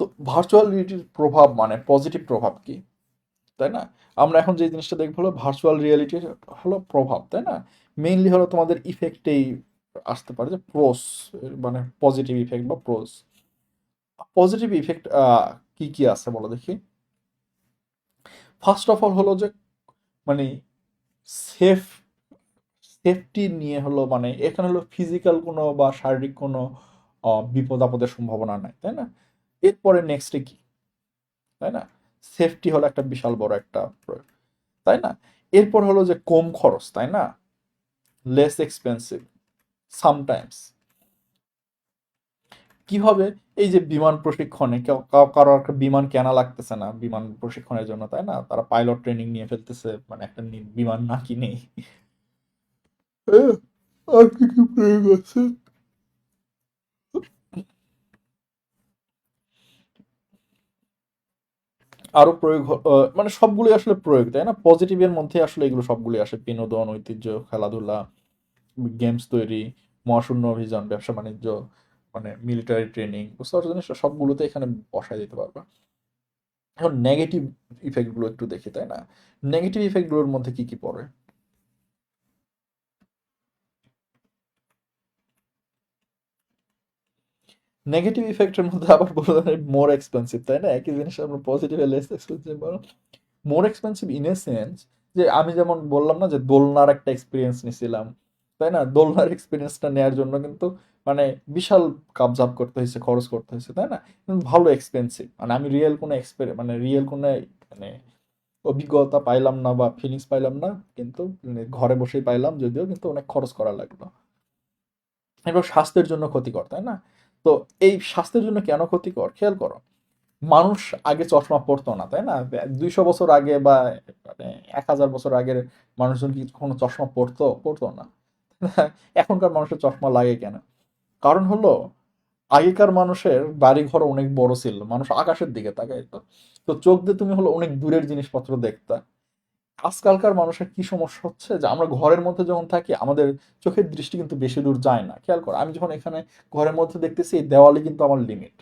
Speaker 1: তো ভার্চুয়াল রিয়েলিটির প্রভাব মানে পজিটিভ প্রভাব কি, তাই না? আমরা এখন যে জিনিসটা দেখবো হলো ভার্চুয়াল রিয়েলিটির হলো প্রভাব, তাই না? মেইনলি হলো তোমাদের ইফেক্টেই আসতে পারে, যে প্রোস, মানে পজিটিভ ইফেক্ট বা প্রোস। পজিটিভ ইফেক্ট কি কি আছে বলো দেখি। ফার্স্ট অফ অল হলো যে মানে সেফ, সেফটি নিয়ে হলো, মানে এখানে হলো ফিজিক্যাল কোনো বা শারীরিক কোনো বিপদ আপদের সম্ভাবনা নাই, তাই না? এরপরে নেক্সটে কি, তাই না? সেফটি হলো একটা বিশাল বড় একটা প্রয়োগ, তাই না? এরপর হলো যে কম খরচ, তাই না? Less expensive sometimes. কিভাবে? এই যে বিমান প্রশিক্ষণে কারো একটা বিমান কেনা লাগতেছে না বিমান প্রশিক্ষণের জন্য, তাই না? তারা পাইলট ট্রেনিং নিয়ে ফেলতেছে, মানে একটা বিমান না কিনেই। আর কি কি প্রয়োগ আছে? আরো প্রয়োগ মানে সবগুলোই আসলে প্রয়োগ, তাই না? পজিটিভের মধ্যে আসলে এগুলো সবগুলোই আসে, বিনোদন, ঐতিহ্য, খেলাধুলা, গেমস তৈরি, মহাশূন্য অভিযান, ব্যবসা বাণিজ্য, মানে মিলিটারি ট্রেনিং। বুঝতে পারছো জিনিসটা? সবগুলোতে এখানে বসায় দিতে পারবা। এখন নেগেটিভ ইফেক্ট গুলো একটু দেখি, তাই না? নেগেটিভ ইফেক্ট গুলোর মধ্যে কি কি পড়ে? নেগেটিভ ইফেক্টের মধ্যে আবার বলা যায় মোর এক্সপেন্সিভ, তাই না? একই জিনিস আমরা পজিটিভ আর লেস এক্সপেন্সিভ বলো। More expensive in a sense যে আমি যেমন বললাম না যে দোলনার একটা এক্সপিরিয়েন্স নিছিলাম, তাই না? দোলনার এক্সপিরিয়েন্সটা নেয়ার জন্য কিন্তু মানে বিশাল কাবজাব করতে হয়েছে, খরচ করতে হয়েছে, তাই না? কিন্তু ভালো এক্সপেন্সিভ। মানে আমি রিয়েল কোনো মানে রিয়েল কোনো মানে অভিজ্ঞতা পাইলাম না বা ফিলিংস পাইলাম না, কিন্তু ঘরে বসেই পাইলাম যদিও, কিন্তু অনেক খরচ করা লাগলো। এবং স্বাস্থ্যের জন্য ক্ষতিকর, তাই না? তো এই স্বাস্থ্যের জন্য কেন ক্ষতিকর খেয়াল করো। মানুষ আগে চশমা পরতো না, তাই না? 200 বছর আগে বা মানে 1000 বছর আগের মানুষজন কি কোনো চশমা পরতো না। এখনকার মানুষের চশমা লাগে কেন? কারণ হলো আগেকার মানুষের বাড়িঘর অনেক বড় ছিল, মানুষ আকাশের দিকে তাকাইতো। তো চোখ দিয়ে তুমি হলো অনেক দূরের জিনিসপত্র দেখতা। আজকালকার মানুষের কি সমস্যা হচ্ছে যে আমরা ঘরের মধ্যে যখন থাকি আমাদের চোখের দৃষ্টি কিন্তু বেশি দূর যায় না। খেয়াল করো, আমি যখন এখানে ঘরের মধ্যে দেখতেছি এই দেওয়ালে কিন্তু আমার লিমিট,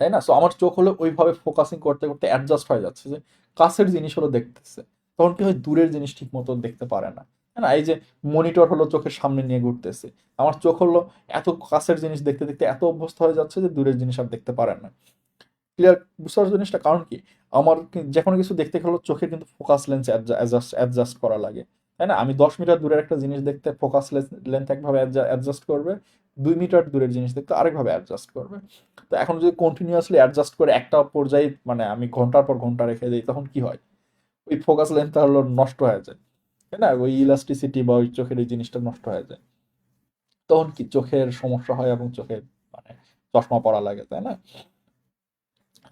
Speaker 1: তাই না? সো আমার চোখ হলো ওইভাবে ফোকাসিং করতে করতে অ্যাডজাস্ট হয়ে যাচ্ছে যে কাছের জিনিস হলো দেখতেছে, তখন কি হয় দূরের জিনিস ঠিক মতো দেখতে পারে না, তাই না? এই যে মনিটর হলো চোখের সামনে নিয়ে ঘুরতেছে, আমার চোখ হলো এত কাছের জিনিস দেখতে দেখতে এত অভ্যস্ত হয়ে যাচ্ছে যে দূরের জিনিস আর দেখতে পারে না। ক্লিয়ার? বুঝতে পারছো জিনিসটা? কারণ কি আমার যে কোনো কিছু দেখতে গেলে চোখের কিন্তু ফোকাস লেন্স অ্যাডজাস্ট করা লাগে, তাই না? আমি 10 মিটার দূরের একটা জিনিস দেখতে ফোকাস লেন্থ একভাবে অ্যাডজাস্ট করবে, 2 মিটার দূরের জিনিস দেখতে আরেকভাবে অ্যাডজাস্ট করবে। তো এখন যদি কন্টিনিউয়াসলি অ্যাডজাস্ট করে একটা পর্যায়ে মানে আমি ঘন্টার পর ঘন্টা রেখে দিই, তখন কি হয়? ওই ফোকাস লেন্থটা হলো নষ্ট হয়ে যায়, তাই না? ওই ইলাস্টিসিটি বা ওই চোখের এই জিনিসটা নষ্ট হয়ে যায়, তখন কি চোখের সমস্যা হয় এবং চোখে মানে চশমা পড়া লাগে, তাই না?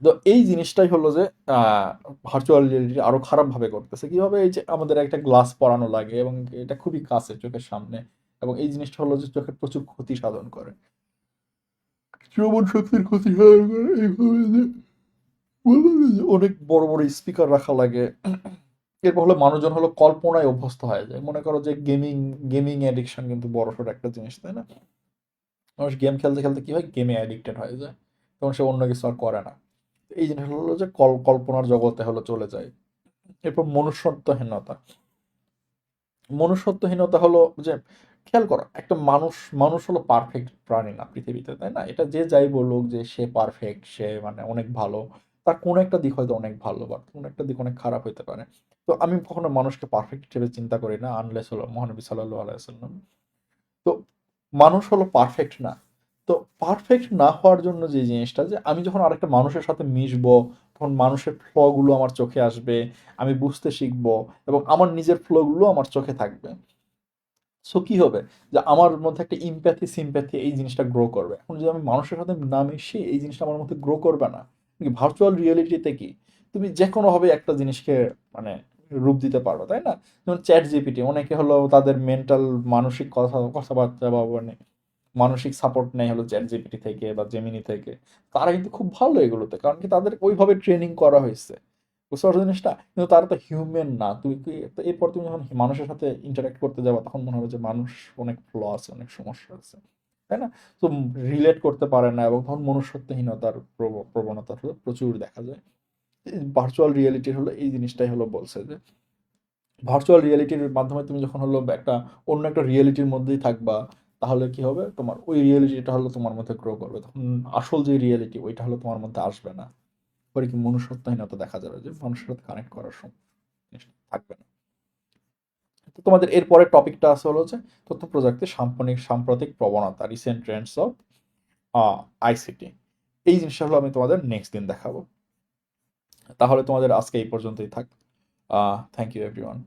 Speaker 1: তো এই জিনিসটাই হলো যে ভার্চুয়াল রিয়েলিটি আরো খারাপ ভাবে করতেছে কিভাবে, এই যে আমাদের একটা গ্লাস পরানো লাগে এবং এটা খুবই কাছে চোখের সামনে, এবং এই জিনিসটা হলো যে চোখের প্রচুর ক্ষতি সাধন করে, শ্রবণ শক্তির ক্ষতি সাধন করে এইভাবে যে বলবো না যে অনেক বড় বড় স্পিকার রাখা লাগে। এরপর হলো মানুষজন হলো কল্পনায় অভ্যস্ত হয়ে যায়, মনে করো যে গেমিং এডিকশন কিন্তু বড়সড় একটা জিনিস, তাই না? মানুষ গেম খেলতে খেলতে কি হয়, গেমে অ্যাডিক্টেড হয়ে যায়, তখন সে অন্য কিছু আর করে না। এই জিনিস হলো যে কল্পনার জগতে হলো চলে যায়। এরপর মনুষ্যত্বহীনতা। মনুষ্যত্বহীনতা হলো যে খেয়াল করো একটা মানুষ, মানুষ হলো পারফেক্ট প্রাণী না পৃথিবীতে, তাই না? এটা যে যাই বলুক যে সে পারফেক্ট, সে মানে অনেক ভালো, তার কোনো একটা দিক হয়তো অনেক ভালো বা কোনো একটা দিক অনেক খারাপ হইতে পারে। তো আমি কখনো মানুষকে পারফেক্ট হিসেবে চিন্তা করি না, আনলেস হলো মহানবী সাল্লাল্লাহু আলাইহি ওয়াসাল্লাম। তো মানুষ হলো পারফেক্ট না। তো পারফেক্ট না হওয়ার জন্য যে জিনিসটা, যে আমি যখন আরেকটা মানুষের সাথে মিশবো, তখন মানুষের ফ্ল গুলো আমার চোখে আসবে, আমি বুঝতে শিখবো, এবং আমার নিজের ফ্ল গুলো আমার চোখে থাকবে। সো কি হবে, যে আমার মধ্যে একটা ইমপ্যাথি সিম্প্যাথি এই জিনিসটা গ্রো করবে। এখন যদি আমি মানুষের সাথে না মিশি, এই জিনিসটা আমার মধ্যে গ্রো করবে না। ভার্চুয়াল রিয়েলিটিতে কি তুমি যে কোনো ভাবে একটা জিনিসকে মানে রূপ দিতে পারো, তাই না? যেমন চ্যাট জিপিটি, অনেকে হলো তাদের মেন্টাল মানসিক কথাবার্তা বা মানে মানসিক সাপোর্ট নেয় হলো চ্যাট জিপিটি থেকে বা জেমিনি থেকে। তারা কিন্তু খুব ভালো এগুলোতে, কারণ কি তাদের ওইভাবে ট্রেনিং করা হয়েছে। বুঝতে পারছো জিনিসটা? কিন্তু তারা তো হিউম্যান না। তুই কি তো এরপর তুমি যখন মানুষের সাথে ইন্টারাক্ট করতে যাবা, তখন মনে হবে যে মানুষ অনেক ফ্ল আছে, অনেক সমস্যা আছে, তাই না? তো রিলেট করতে পারে না, এবং তখন মনুষ্যত্বহীনতার প্রবণতা হলো প্রচুর দেখা যায়। ভার্চুয়াল রিয়েলিটির হলো এই জিনিসটাই হলো বলছে যে ভার্চুয়াল রিয়েলিটির মাধ্যমে তুমি যখন হলো একটা অন্য একটা রিয়েলিটির মধ্যেই থাকবা, তাহলে কি হবে, তোমার ওই রিয়েলিটিটা হলো তোমার মধ্যে গ্রো করবে, তখন আসল যে রিয়েলিটি ওইটা হলো তোমার মধ্যে আসবে না। পরে কি মনুষ্যত্বহীনতা দেখা যাবে, যে মানুষের সাথে কানেক্ট করার জিনিসটা থাকবে না। তো তোমাদের এরপরের টপিকটা আছে হলো যে তথ্য প্রযুক্তির সাম্প্রতিক প্রবণতা, রিসেন্ট ট্রেন্ডস অফ আইসিটি। এই জিনিসটা হলো আমি তোমাদের নেক্সট দিন দেখাবো। তাহলে তোমাদের আজকে এই পর্যন্তই থাক। Thank you everyone.